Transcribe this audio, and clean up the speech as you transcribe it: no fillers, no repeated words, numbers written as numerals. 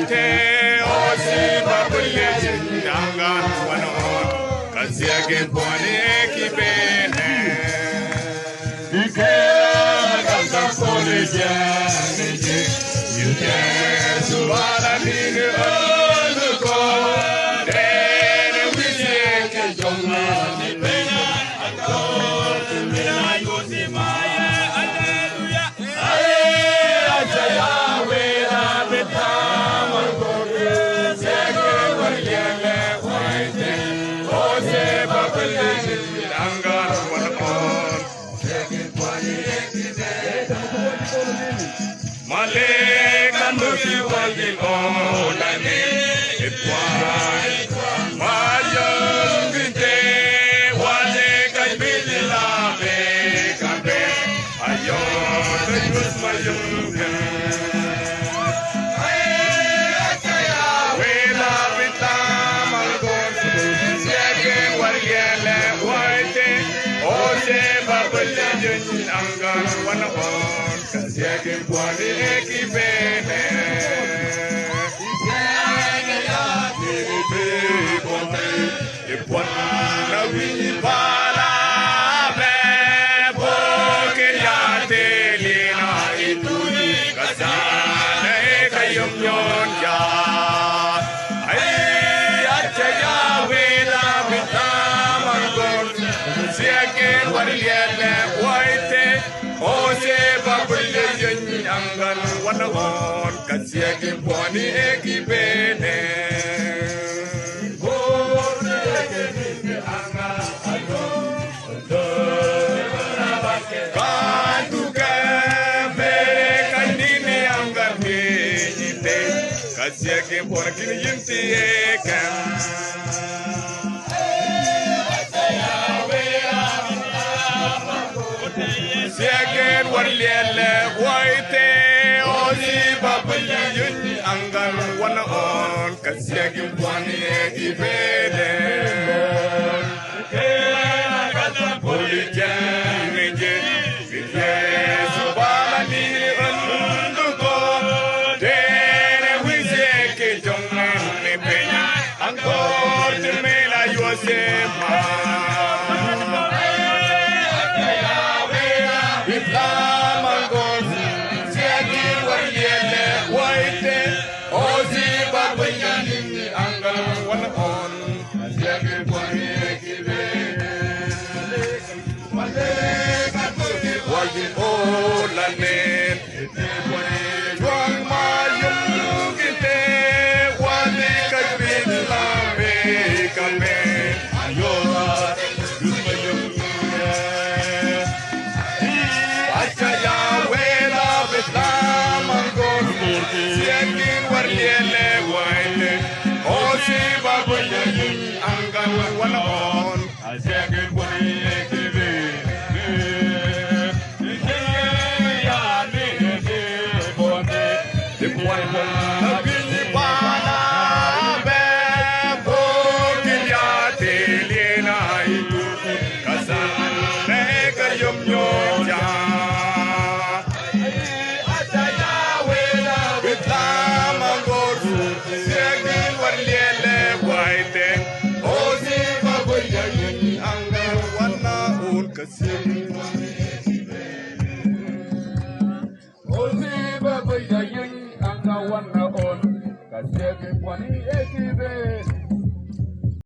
waite osi babule janga wano kasiage poni kibene ikela kanta poni jani yuke subala nige anuko dene wije ke jonga ni pena akor mina yusi maya alleluya ajaya wera betama gore sege wariyale waite ose babale janga wano sege poni Malek and the Wadi Olani, it was my young day, was a Billy Cabe, I yawned, it was my young we love it, Malcolm, Second Warrior, White, Ose Babylon, Angan, one of all. Siake pwani ekibene Siake ya tebe bonte Epwana wipala Boke ya telina ituni Kasana eka yomyon ya Ache ya wela bitamangon Siake wariyele waite Ose babule yoni angan wanawon kasiake pwani ekibene Boni ekibene angan Kantuke mere kandini angan menyite Kasiake pwani kini yinti ekan Siaken warliele waite ozi babali yuni angan wana on kasiaken pwani ekibene kata polijan neje fitye subala ni anduko dene wise ke jonge ne penya angkor temela yosema Ozi baba yayin anga wana on kasege kwani ekibe